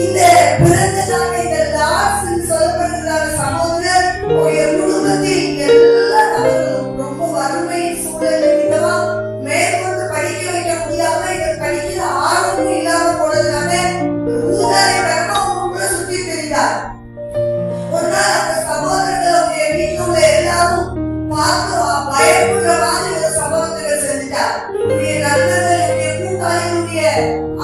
இந்த பிறந்த நாள் இந்த லாஸ்ட் சொல்லப்படுகிற சகோதரர் குடும்பத்தில் எல்லா நபர்களும் ரொம்ப வறுமை சூழல் இருந்தவா மேற்கொண்டு படிக்க வைக்க முடியாம படிக்கிற ஆர்வம் இல்லாம போனதுனால ஊதாரி பழக்கம் சுத்தி தெரிந்தார். ஒரு நாள் அந்த சகோதரர்கள் அவங்க வீட்டில் உள்ள எல்லாரும் பார்த்து பயப்படுற மாதிரி ஒரு சகோதரர்கள் செஞ்சுட்டார். நண்பர்களுடைய கூட்டாளிகளுடைய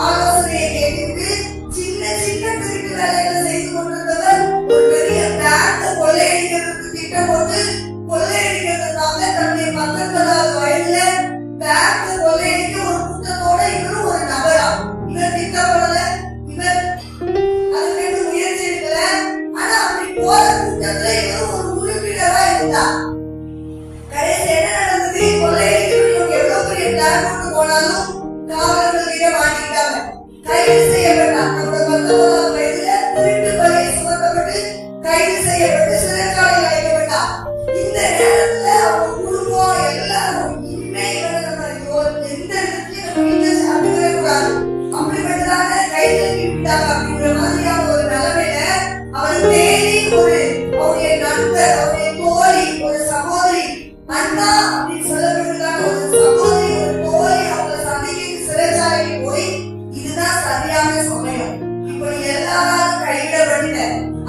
ஆலோசனையை கேட்டு சின்ன சின்ன திருட்டு வேலைகளை செய்து கொண்டிருந்தவர் ஒரு பெரிய பேங்கை கொள்ளையடிக்கிறதுக்கு திட்டம் போட்டு கொள்ளையடிக்கிறதுக்காக தன்னுடைய 19வது வயதுல பேங்கை கொள்ளையடிக்க ஒரு கூட்டத்தோட இவரும் ஒரு நபரா இவர் திட்டப்படல, இவர் அதுக்கு முயற்சி எடுக்கல. ஆனா அப்படி போற கூட்டத்துல இவரும் ஒரு உறுப்பினரா இருந்தார். கடைசி என்ன நடந்தது? கொள்ளையடிக்கிறவங்க எவ்வளவு பெரிய பிளான் போட்டு போனாலும் காவலர்களிட மாட்டிக்கிட்டாங்க, கைது செய்யப்பட்டார். நம்மளோட 19வது வயதுல திருட்டு பழியை சுமத்தப்பட்டு கைது செய்யப்பட்டு சிறைச்சாலையில் அடைக்கப்பட்டார். இந்த நேரத்துல அவங்க குடும்பம் எல்லாரும் இனிமே எந்த இடத்துலயும் சாப்பிடவே கூடாது அப்படிப்பட்டதான கைது விட்டாங்க அப்படிங்கிற மாதிரியான ஒரு நிலைமையில அவர் தேடி ஒரு அவருடைய நண்பர், அவருடைய தோழி, ஒரு சகோதரி அண்ணா அப்படின்னு சொல்லப்பட்டதான ஒரு சகோதரி, ஒரு தோழி அவங்களை சந்திக்க சிறைச்சாலைக்கு போய் இதுதான் சரியான சமயம், இப்படி எல்லாரும் கைவிடப்பட்ட.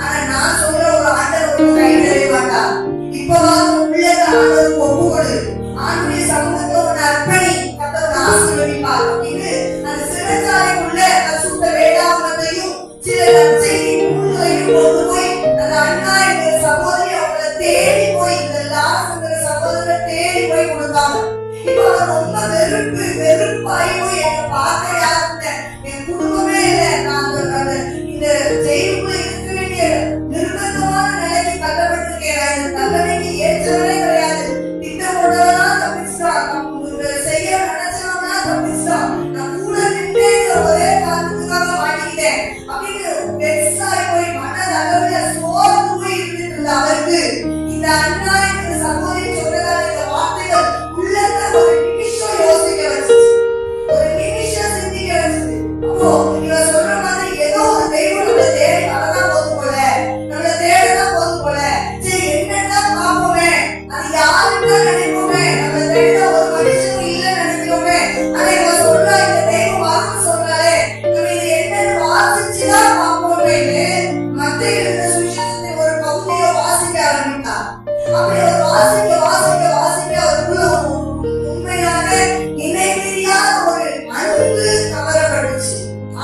ஆனா நான் சொல்ற ஒரு ஆண்டவர் கைவிடவே மாட்டார். இப்பவா உள்ளத ஆண்டவர் ஒப்புக்கொடு, ஆண்டுடைய சமூகத்தை ஒரு அர்ப்பணி, கர்த்தர் ஆசீர்வதிப்பார் அப்படின்னு அந்த சிறைச்சாலைக்குள்ள சுத்த வேதாகமத்தையும் சில நற்செய்தி நூல்களையும் கொண்டு போய் அந்த அண்ணா என்கிற சகோதரி அவங்களை தேடி போய் இந்த லாஸ்ங்கிற சகோதரரை தேடி போய் கொடுத்தாங்க. இப்ப அவர் ரொம்ப வெறுப்பாகி போய் என்னை பார்க்க யாருங்க, என் குடும்பமே இல்லை, நான் இந்த ஜெயிலுக்குள்ள இருக்க வேண்டிய நிர்பந்தமான நிலைக்கு தள்ளப்பட்டிருக்கேன், இந்த தண்டனைக்கு ஏற்றவரே கிடையாது, திட்டம் போட்டவெல்லாம் தப்பிச்சுட்டான், செய்ய நினைச்சவனா தப்பிச்சுட்டான், நான் கூட நின்று ஒரே காரணத்துக்காக மாட்டிக்கிட்டேன் அப்படின்னு பெருசாய் போய் மனதளவுல சோர்ந்து போய் இருந்துட்டு இருந்த அவருக்கு இந்த அண்ணா என்ற சகோதரி சொன்னதான இந்த வார்த்தைகள் உள்ளத ஒரு நிமிஷம் யோசிக்க வச்சு, ஒரு நிமிஷம் சிந்திக்க வச்சு. அப்போ இவ சொல்ற மாதிரி ஏதோ ஒரு தெய்வம் நம்மள தேடி வரதான் போது போல, நம்மள தேடதான் போது போல, சரி என்னதான் பார்ப்போமே, அது யாருன்னு நினைப்போமே, நம்ம தேட ஒரு மனுஷனும் இல்ல நினைக்கிறோமே, ஆனா இவ சொல்றா இந்த தெய்வம் வாக்கு சொல்றாளே, நம்ம இது என்னன்னு வாசிச்சுதான் பார்ப்போமேன்னு மத்திய இருந்த சுவிசேஷத்தின் ஒரு பகுதியை வாசிக்க ஆரம்பித்தார். அப்படி ஒரு வாசிக்க அவருக்குள்ள உண்மையாக இணைப்பிரியாத ஒரு அன்பு கவரப்பட்டுச்சு,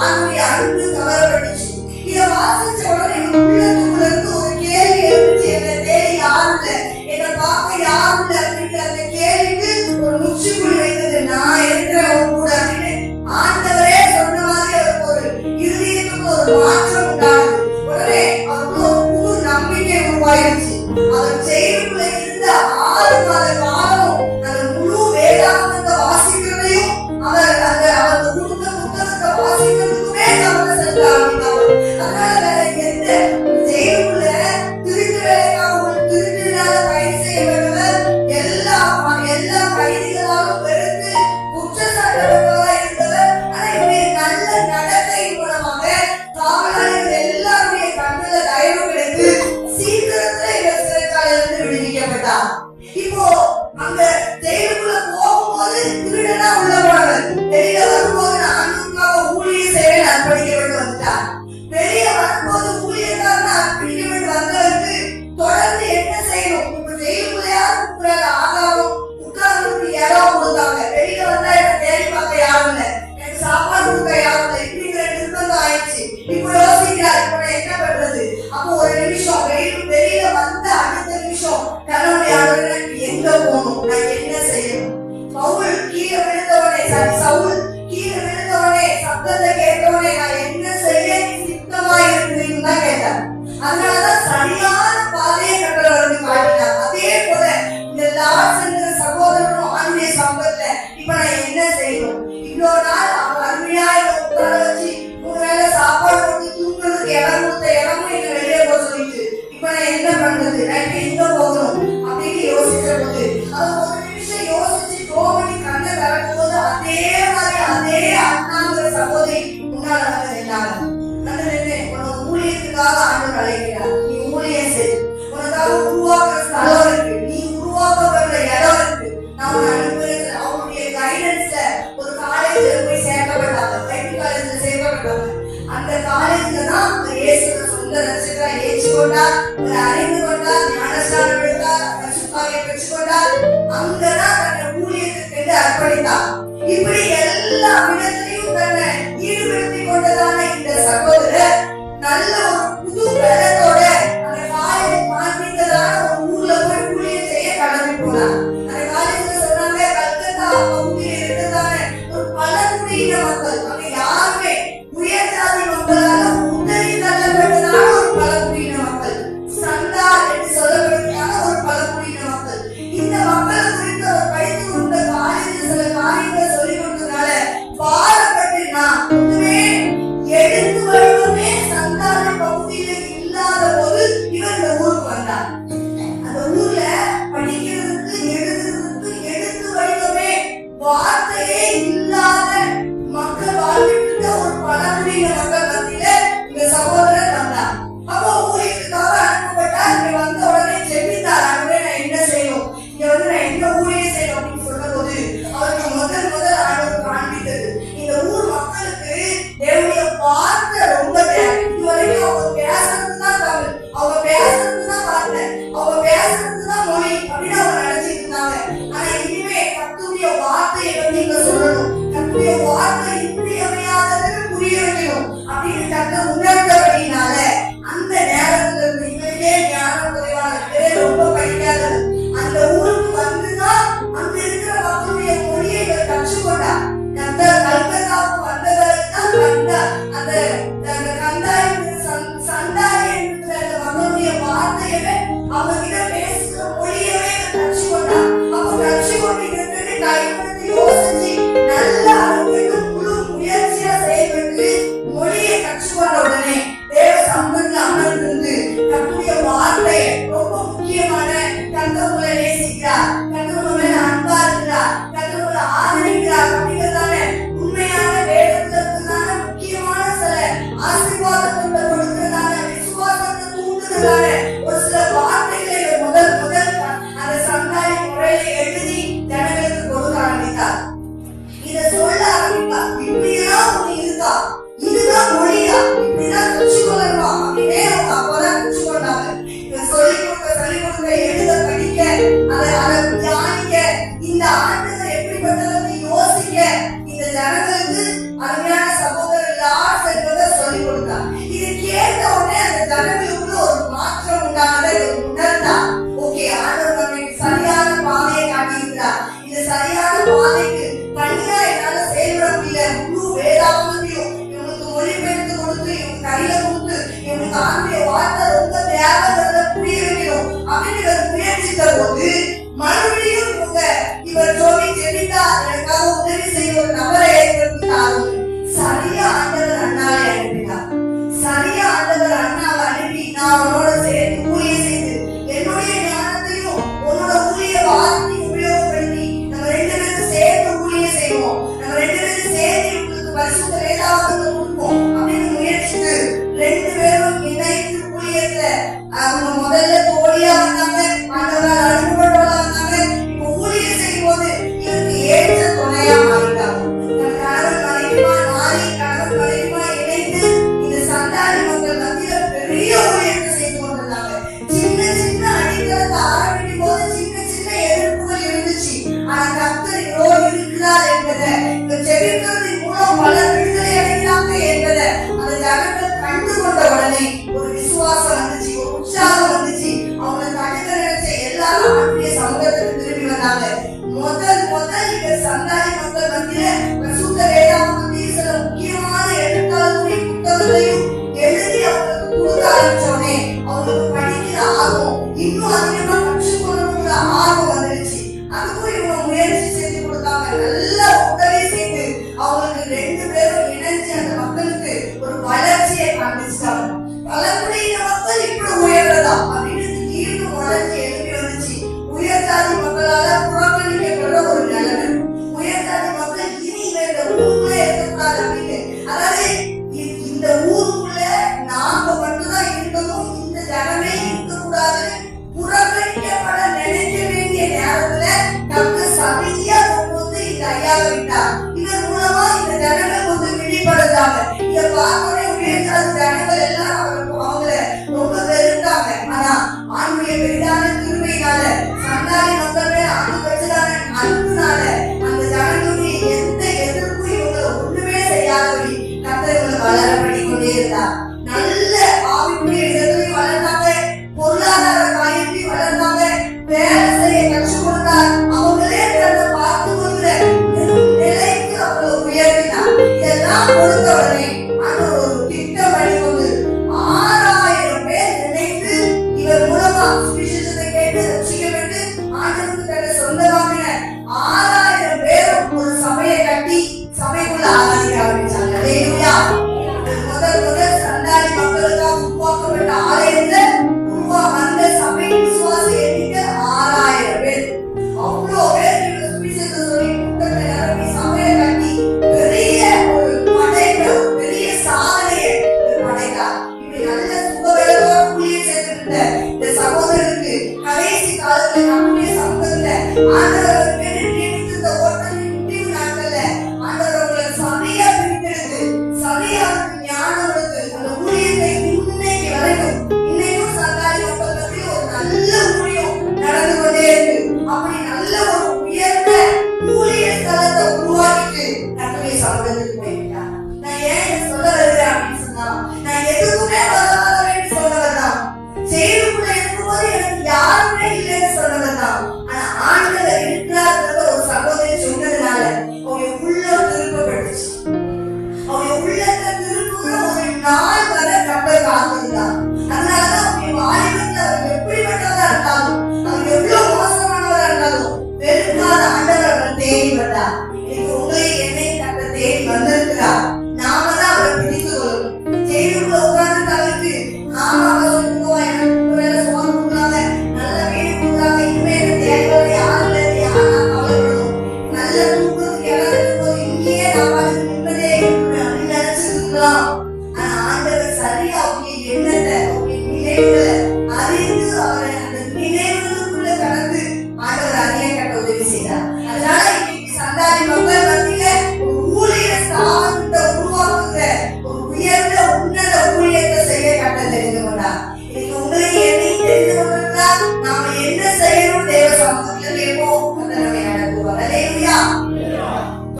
ஆணுடைய அன்பு கவரப்பட்டுச்சு. இதை வாசிச்ச உடனே உள்ளத்துக்குள்ள இருந்து ஒரு கேள்வி எழுந்துச்சு, என்னை தேடி யாரும் இல்லை, என்னை பார்க்க யாரும் இல்லை அப்படிங்கிற அந்த கேள்விக்கு ஒரு முற்றுப்புள்ளி வைத்தது. நான் இருக்கிறேன் கூட அப்படின்னு ஆண்டவரே சொன்ன மாதிரி அவருக்கு ஒரு இருதயத்துக்கு ஒரு மாற்றம் உண்டானது. உடனே அவருக்கு ஒரு புது நம்பிக்கை உருவாயிருச்சு. அவர் ஜெயிலுக்குள்ள இருந்த அந்த காலேஜ்ல தான் இயேசுவை சொந்த ரட்சகரா ஏற்றுக்கொண்டார், அறிந்து கொண்டார், ஞானஸ்நானம் எடுத்தார், பரிசுத்தாவியை பெற்றுக்கொண்டார். அங்கதான் தன்னை ஊழியத்துக்கு அர்ப்பணித்தார். இப்படி எல்லா விதத்திலையும் தன்னை ஈடுபடுத்திக் கொண்டதான இந்த சகோதரர் நல்ல ஒரு புது பலத்தோட அந்த காலேஜ் மாற்றிட்டதான ஒரு ஊர்ல போய் ஊழியம் செய்ய கிளம்பி போனார். அந்த காலேஜ்ல சொன்னாங்க, கல்கத்தா பகுதியில் இருக்கிறதான ஒரு பழங்குடியின மக்கள், அங்க யாருமே உயர் ஜாதி மக்களால உதவி தள்ளப்பட்டதான ஒரு பழங்குடியின மக்கள், சந்தா என்று சொல்லப்படுறதான ஒரு பழங்குடியின மக்கள். இந்த மக்களை குறித்து அவர் படித்து கொண்ட காலேஜில் சில காரியங்களை சொல்லிக் கொடுத்ததுனால பாரப்பட்டு நான் எடுத்து வருவமே சந்தான பகுதியில இல்லாத போது இவர் இந்த ஊருக்கு வந்தார். அந்த ஊர்ல படிக்கிறதுக்கு எழுதுறதுக்கு எடுத்து வருவமே வார்த்தையே இல்லாத மக்கள் வாழ்ந்துட்டு ஒரு பழங்குடியின மக்கள் மத்தியில இந்த சகோதரர் வந்தார். அப்போ ஊழியத்துக்காக அனுப்பப்பட்டார். இங்க வந்த உடனே ஜெபித்தார், ஆண்டவரே நான் என்ன செய்யணும், இங்க வந்து நான் என்ன ஊழியம் செய்யணும் அப்படின்னு சொன்ன போது அவருக்கு முதல் ஆண்டவர் காண்பித்தது, இந்த ஊர் மக்களுக்கு தேவனுடைய வார்த்தை ரொம்ப தேவை. இதுவரைக்கும் அவங்க பேசுறதுதான் தமிழ், அவங்க பேசுறதுதான் வார்த்தை, அவங்க பேசுறதுதான் மொழி அப்படின்னு அவங்க நினைச்சிட்டு இருந்தாங்க. ஆனா இனிமே கர்த்தருடைய வார்த்தையை வந்து இங்க சொல்லணும், கர்த்தருடைய வார்த்தை இன்றியமையாததுன்னு புரிய வைக்கணும் அப்படின்னு கர்த்தர் உணர்ந்தபடினால அந்த நேரத்துல இவரே ஞானம் குறைவானது, ரொம்ப படிக்காதது, அந்த ஊருக்கு வந்துதான் அங்க இருக்கிற மக்களுடைய மொழியை இவர் கற்றுக்கொண்டார். கல்கத்தாவுக்கு வந்தவரைதான் அந்த கந்தாய் சந்தாய் என்ற அந்த மக்களுடைய வார்த்தையவே அவங்க கிட்ட பேசுகிற மொழியவே கற்றுக்கொண்டார். அப்ப கற்றுக்கொண்டு இருக்கிறது கைப்படுத்தி யோசிச்சு நல்ல அளவுக்கு முழு முயற்சியா செயல்பட்டு மொழியை கற்றுக்கொண்ட உடனே தேவ சம்பந்தம் அமர்ந்து கர்த்தருடைய வார்த்தையை ரொம்ப முக்கியமான கர்த்தரை நேசிக்கிறார், கர்த்தரை அன்பா இருக்கிறார், கர்த்தரை ஆதரிக்கிறார் அப்படிங்கிறதான உண்மையான வேதத்திற்கான முக்கியமான சில ஆசீர்வாதத்தை கொடுக்கிறதான விசுவாசத்தை தூண்டுகிறதான ஒரு சில வார்த்தைகளை முதல் அந்த சந்தாய் முறையில எழுதி ஜனங்களுக்கு கொடுக்க ஆரம்பித்தார். இத சொல்ல ஆரம்பித்தார், இப்படியெல்லாம் ஒண்ணு இருக்கா, இதுதான் மொழியா, இப்படிதான் கற்றுக்கொள்ளணுமா அப்படின்னே அவங்க அப்பதான் கற்றுக்கொண்டாங்க. சொல்லிக் கொடுக்க எழுத படிக்க அதை தியானிக்க இந்த ஆண்டுகள் எப்படிப்பட்டதை யோசிக்க இந்த ஜனங்களுக்கு அருமையான சகோதரர் லார்ட்ஸ் என்பதை சொல்லிக் கொடுத்தார். இது கேட்ட உடனே அந்த ஜனங்களுக்குள்ள ஒரு மாற்றம் உண்டானதை உணர்ந்தா, ஓகே ஆண்டவர் நமக்கு சரியான பாதையை காட்டியிருக்கிறார், இந்த சரியான பாதைக்கு தனியா என்னால செயல்பட முடியல, முழு வேதாகமத்தையும் இவனுக்கு மொழிபெயர்த்து கொடுத்து இவங்க கையில கொடுத்து இவனுக்கு ஆண்டுடைய வார்த்தை ரொம்ப தேவைங்கிறத புரிய வைக்கணும் அப்படின்னு இவர் முயற்சித்த போது மறுபடியும் இவர் ஜோதி ஜெபித்தா எனக்காக உதவி செய்ய ஒரு நபரை ஏற்படுத்தினார். சரியா ஆண்டவர் அண்ணாவை அனுப்பினார். சரியா ஆண்டவர் அண்ணாவை அனுப்பி நான் அவனோட சேர்த்து ஊழியம் செய்து என்னுடைய ஞானத்தையும் உன்னோட ஊழிய வார்த்தையும் உபயோகப்படுத்தி நம்ம ரெண்டு பேரும் சேர்ந்து ஊழியம் செய்வோம், நம்ம ரெண்டு பேரும் சேர்ந்து உங்களுக்கு பரிசுத்த வேதாகமத்தை கொடுப்போம் அப்படின்னு முயற்சித்து ரெண்டு பேரும் இணைந்து ஊழியத்துல அவங்க முதல்ல தோழியா வந்தாங்க, ஆண்டவரால் அனுப்பப்பட்டவளா வந்தாங்க. இப்ப ஊழியம் செய்யும் போது இவருக்கு ஏற்ற துணையா மாறிட்டாங்க. கணவன் மனைவிமா இணைந்து இந்த சந்தான மக்கள் மத்தியில பெரிய ஊழியத்தை செய்து கொண்டிருந்தாங்க. சின்ன சின்ன அடித்தளத்தை ஆரம்பிக்கும் போது சின்ன சின்ன எதிர்ப்புகள் இருந்துச்சு. ஆனா கர்த்தர் இதோடு இருக்கிறார் என்பதை ஜெபிக்கிறதின் மூலம் பல விடுதலை அடைகிறாங்க என்பதை அந்த ஜனங்கள் கண்டு கொண்ட உடனே ஒரு விசுவாசம் வந்துச்சு, ஒரு உற்சாகம் வந்துச்சு. அவங்களை தடுக்க நினைச்ச எல்லாரும் அவருடைய சமூகத்துக்கு திரும்பி வந்தாங்க. முதல் இந்த சந்தான மக்கள் மத்தியில பரிசுத்த வேதாகமத்தில் சில முக்கியமான எழுத்தாளர்களுடைய புத்தகங்களையும் எழுதி அவங்களுக்கு கொடுக்க ஆரம்பிச்சோடனே அவங்களுக்கு படிக்கிற ஆர்வம் இன்னும் அதிகமா கற்றுக்கொள்ளணுங்கிற ஆர்வம் வந்துருச்சு. அதுக்கும் இவங்க முயற்சி செஞ்சு கொடுத்தாங்க, நல்லா உதவி செய்து அவங்களுக்கு ரெண்டு பேரும் இணைஞ்சு அந்த மக்களுக்கு ஒரு வளர்ச்சியை காண்பிச்சாங்க. பழங்குடியின மக்கள் இப்படி உயர்றதா அப்படின்னு திடீர்னு வளர்ச்சி எழுப்பி வந்துச்சு. உயர்ஜாதி மக்களால புறக்கணிக்கப்படுற ஒரு நிலைமை, உயர்ஜாதி மக்கள் இனி இந்த ஊருக்குள்ள இருக்கக்கூடாது அப்படின்னு, அதாவது இந்த ஊருக்குள்ள நாம மட்டும்தான் இருக்கணும், இந்த ஜனமே இருக்கக்கூடாது, புறக்கணிக்கப்பட நினைக்க வேண்டிய நேரத்துல நமக்கு சபையா கொண்டு வந்து இந்த ஐயாவை விட்டார். இதன் மூலமா இந்த ஜனங்கள் வந்து விழிப்படுத்தாங்க. இதை பார்க்கவே பேச்சாத ஜனங்கள் எல்லாம் அவங்கள ரொம்ப வெறுத்தாங்க. ஆனா ஆண்டுடைய பெரிதான கிருபையினால, சந்தாதி மக்கள் மேல அன்பு வச்சதான அன்புனால அந்த ஜனங்களுடைய எந்த எதிர்ப்பும் இவங்களை ஒண்ணுமே செய்யாதபடி கர்த்தர் இவங்களை வளர பண்ணி கொண்டே இருந்தார். நல்ல ஆவிக்குரிய இடத்துலையும் வளர்ந்தாங்க, பொருளாதார காரியத்தையும் வளர்ந்தாங்க, வேலை செய்ய கற்றுக் கொடுத்தார். அவங்களே தன்னை பார்த்து கொள்கிற நிலைக்கு அவங்களை உயர்த்தினார். இதெல்லாம் கொடுத்தவரை ஆண்டவர் ஒரு திட்டம் அளிக்கொண்டு 6000 பேர் நினைத்து இவர் மூலமா சுவிசேஷத்தை கேட்டு ரட்சிக்கப்பட்டு ஆண்டவருக்கு தன்னை சொந்தமாக்கின 6000 பேரும் ஒரு சபையை கட்டி சபைக்குள்ள ஆராதிக்க ஆரம்பிச்சாங்க. முதல் சந்தாதி மக்களுக்காக உருவாக்கப்பட்ட ஆலயத்துல